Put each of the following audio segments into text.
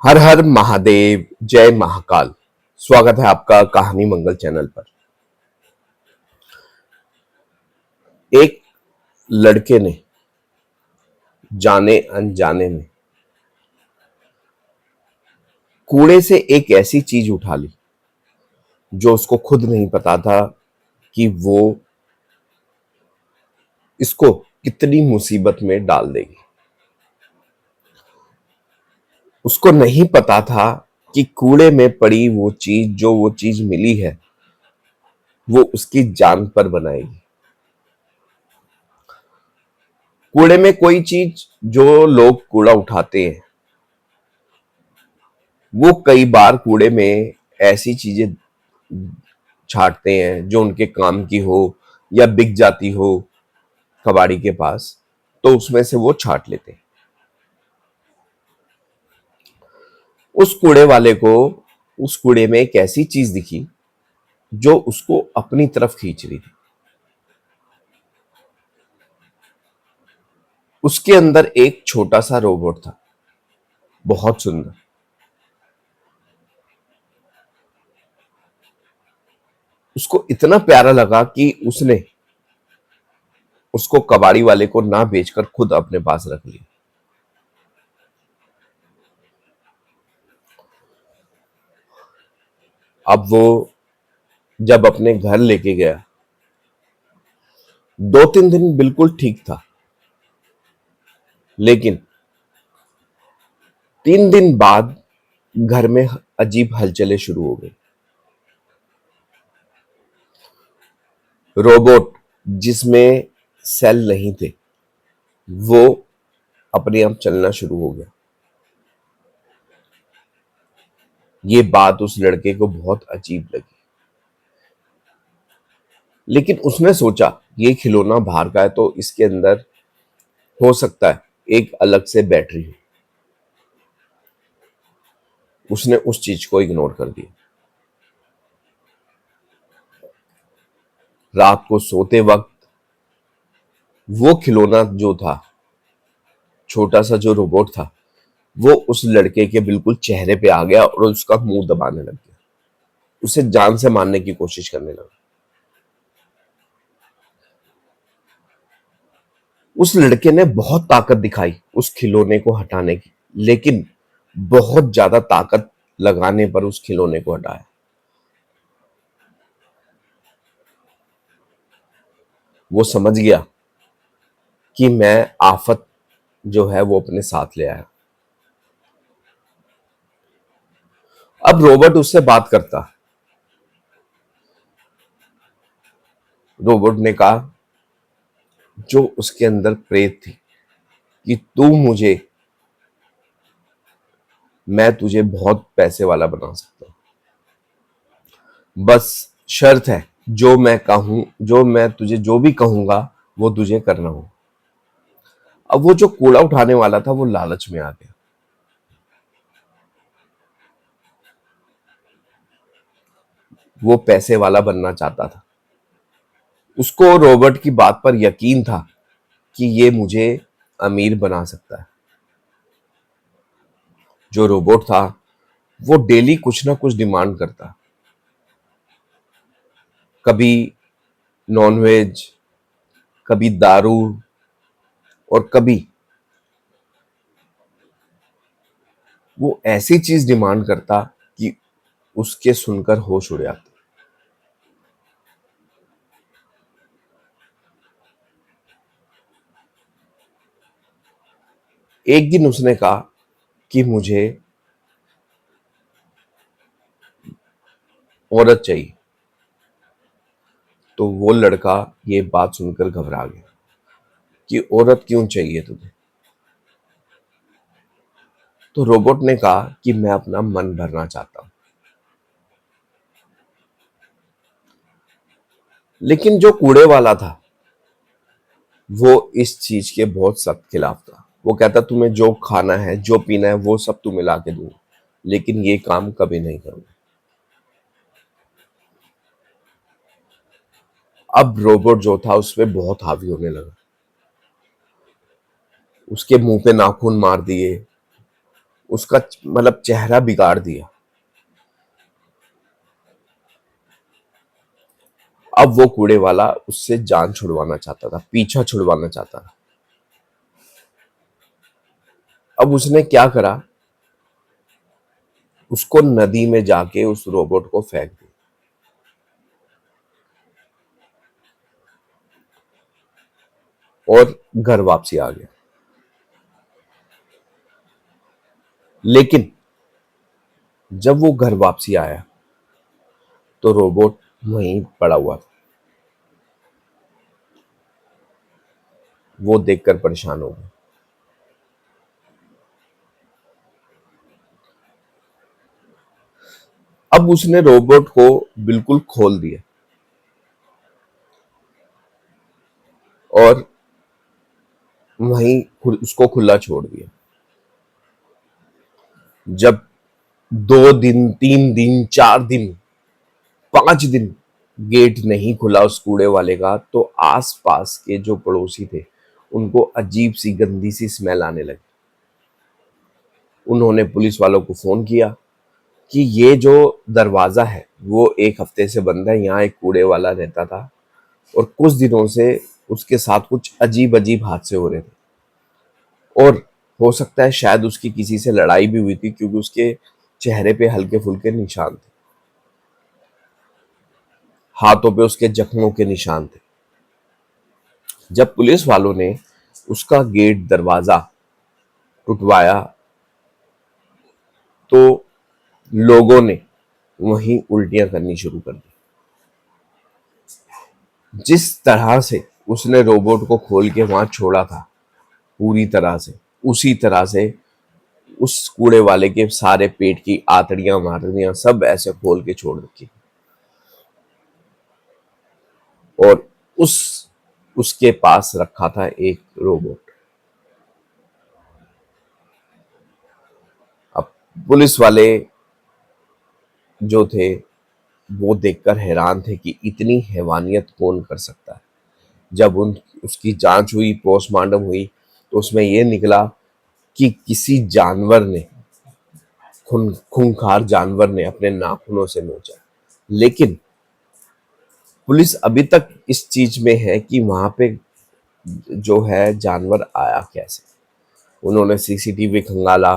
हर हर महादेव, जय महाकाल। स्वागत है आपका कहानी मंगल चैनल पर। एक लड़के ने जाने अनजाने में कूड़े से एक ऐसी चीज उठा ली जो उसको खुद नहीं पता था कि वो इसको कितनी मुसीबत में डाल देगी। उसको नहीं पता था कि कूड़े में पड़ी वो चीज मिली है, वो उसकी जान पर बनाएगी। कूड़े में कोई चीज, जो लोग कूड़ा उठाते हैं वो कई बार कूड़े में ऐसी चीजें छांटते हैं जो उनके काम की हो या बिक जाती हो कबाड़ी के पास, तो उसमें से वो छांट लेते हैं। उस कूड़े वाले को उस कूड़े में एक ऐसी चीज दिखी जो उसको अपनी तरफ खींच रही थी। उसके अंदर एक छोटा सा रोबोट था, बहुत सुंदर। उसको इतना प्यारा लगा कि उसने उसको कबाड़ी वाले को ना बेचकर खुद अपने पास रख लिया। अब वो जब अपने घर लेके गया, 2-3 दिन बिल्कुल ठीक था, लेकिन 3 दिन बाद घर में अजीब हलचलें शुरू हो गई। रोबोट जिसमें सेल नहीं थे, वो अपने आप चलना शुरू हो गया। ये बात उस लड़के को बहुत अजीब लगी, लेकिन उसने सोचा ये खिलौना बाहर का है तो इसके अंदर हो सकता है एक अलग से बैटरी हो। उसने उस चीज को इग्नोर कर दिया। रात को सोते वक्त वो खिलौना जो था, छोटा सा जो रोबोट था, वो उस लड़के के बिल्कुल चेहरे पे आ गया और उसका मुंह दबाने लग गया। उसे जान से मारने की कोशिश करने लगा। उस लड़के ने बहुत ताकत दिखाई उस खिलौने को हटाने की, लेकिन बहुत ज्यादा ताकत लगाने पर उस खिलौने को हटाया। वो समझ गया कि मैं आफत जो है वो अपने साथ ले आया। अब रोबोट उससे बात करता। रोबोट ने कहा, जो उसके अंदर प्रेत थी, कि तू मुझे मैं तुझे बहुत पैसे वाला बना सकता हूं, बस शर्त है जो मैं तुझे जो भी कहूंगा वो तुझे करना हो। अब वो जो कूड़ा उठाने वाला था वो लालच में आ गया। वो पैसे वाला बनना चाहता था। उसको रोबोट की बात पर यकीन था कि ये मुझे अमीर बना सकता है। जो रोबोट था वो डेली कुछ ना कुछ डिमांड करता, कभी नॉनवेज, कभी दारू, और कभी वो ऐसी चीज डिमांड करता कि उसके सुनकर होश उड़ जाते। एक दिन उसने कहा कि मुझे औरत चाहिए। तो वो लड़का ये बात सुनकर घबरा गया कि औरत क्यों चाहिए तुझे। तो रोबोट ने कहा कि मैं अपना मन भरना चाहता हूं। लेकिन जो कूड़े वाला था वो इस चीज के बहुत सख्त खिलाफ था। वो कहता, तुम्हें जो खाना है जो पीना है वो सब तू मिला के दूंगा, लेकिन ये काम कभी नहीं करूंगा। अब रोबोट जो था उस पर बहुत हावी होने लगा। उसके मुंह पे नाखून मार दिए, उसका मतलब चेहरा बिगाड़ दिया। अब वो कूड़े वाला उससे जान छुड़वाना चाहता था, पीछा छुड़वाना चाहता था। अब उसने क्या करा, उसको नदी में जाके उस रोबोट को फेंक दिया और घर वापसी आ गया। लेकिन जब वो घर वापसी आया तो रोबोट वहीं पड़ा हुआ था। वो देखकर परेशान हो गया। अब उसने रोबोट को बिल्कुल खोल दिया और वहीं उसको खुला छोड़ दिया। जब 2 दिन, 3 दिन, 4 दिन, 5 दिन गेट नहीं खुला उस कूड़े वाले का, तो आसपास के जो पड़ोसी थे उनको अजीब सी गंदी सी स्मेल आने लगी। उन्होंने पुलिस वालों को फोन किया कि ये जो दरवाजा है वो एक हफ्ते से बंद है, यहाँ एक कूड़े वाला रहता था और कुछ दिनों से उसके साथ कुछ अजीब अजीब हादसे हो रहे थे और हो सकता है शायद उसकी किसी से लड़ाई भी हुई थी, क्योंकि उसके चेहरे पे हल्के फुल्के निशान थे, हाथों पे उसके जख्मों के निशान थे। जब पुलिस वालों ने उसका गेट दरवाजा टुटवाया तो लोगों ने वहीं उल्टियां करनी शुरू कर दी। जिस तरह से उसने रोबोट को खोल के वहां छोड़ा था पूरी तरह से, उसी तरह से उस कूड़े वाले के सारे पेट की आतड़ियां मारदियां सब ऐसे खोल के छोड़ रखी। और उस उसके पास रखा था एक रोबोट। अब पुलिस वाले जो थे वो देखकर हैरान थे कि इतनी हैवानियत कौन कर सकता है। जब उसकी जांच हुई, पोस्टमार्टम हुई, तो उसमें यह निकला कि किसी जानवर ने, खूंखार जानवर ने अपने नाखूनों से नोचा। लेकिन पुलिस अभी तक इस चीज में है कि वहां पे जो है जानवर आया कैसे। उन्होंने सीसीटीवी खंगाला,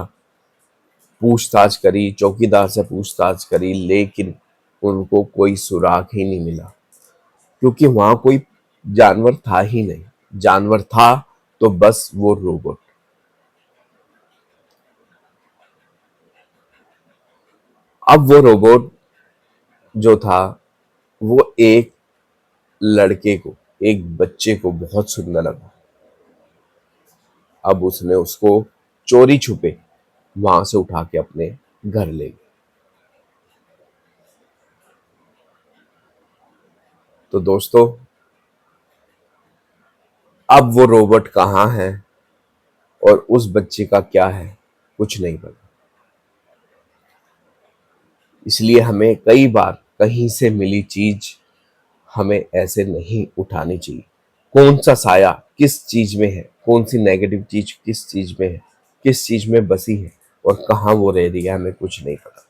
पूछताछ करी, चौकीदार से पूछताछ करी, लेकिन उनको कोई सुराग ही नहीं मिला, क्योंकि वहां कोई जानवर था ही नहीं। जानवर था तो बस वो रोबोट। अब वो रोबोट जो था वो एक लड़के को, एक बच्चे को बहुत सुंदर लगा। अब उसने उसको चोरी छुपे वहां से उठा के अपने घर ले गया। तो दोस्तों, अब वो रोबोट कहाँ है और उस बच्चे का क्या है, कुछ नहीं पता। इसलिए हमें कई बार कहीं से मिली चीज हमें ऐसे नहीं उठानी चाहिए। कौन सा साया किस चीज में है, कौन सी नेगेटिव चीज किस चीज में है, किस चीज में बसी है और कहाँ वो रह रही है, हमें कुछ नहीं पता।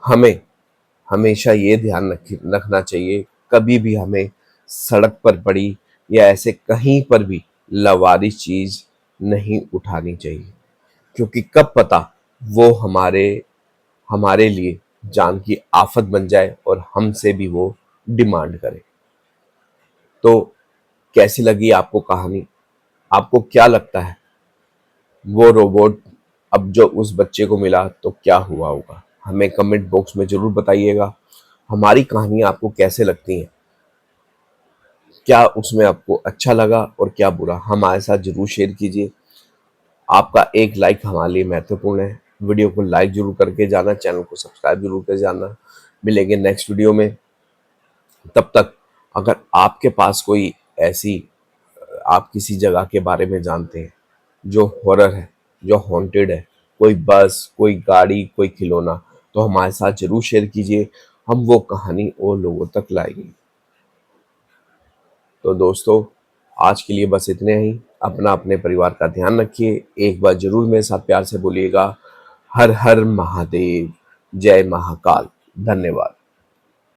हमें हमेशा ये ध्यान रखना चाहिए, कभी भी हमें सड़क पर पड़ी या ऐसे कहीं पर भी लवारिस चीज नहीं उठानी चाहिए, क्योंकि कब पता वो हमारे हमारे लिए जान की आफत बन जाए और हमसे भी वो डिमांड करे। तो कैसी लगी आपको कहानी? आपको क्या लगता है वो रोबोट अब जो उस बच्चे को मिला तो क्या हुआ होगा? हमें कमेंट बॉक्स में जरूर बताइएगा। हमारी कहानियां आपको कैसे लगती हैं? क्या उसमें आपको अच्छा लगा और क्या बुरा, हमारे साथ जरूर शेयर कीजिए। आपका एक लाइक हमारे लिए महत्वपूर्ण है। वीडियो को लाइक जरूर करके जाना, चैनल को सब्सक्राइब जरूर कर जाना। मिलेंगे नेक्स्ट वीडियो में। तब तक अगर आपके पास कोई ऐसी, आप किसी जगह के बारे में जानते हैं जो हॉरर है, जो हॉन्टेड है, कोई बस, कोई गाड़ी, कोई खिलौना, तो हमारे साथ जरूर शेयर कीजिए। हम वो कहानी और लोगों तक लाएंगे। तो दोस्तों, आज के लिए बस इतने ही। अपना अपने परिवार का ध्यान रखिए। एक बार जरूर मेरे साथ प्यार से बोलिएगा, हर हर महादेव, जय महाकाल। धन्यवाद।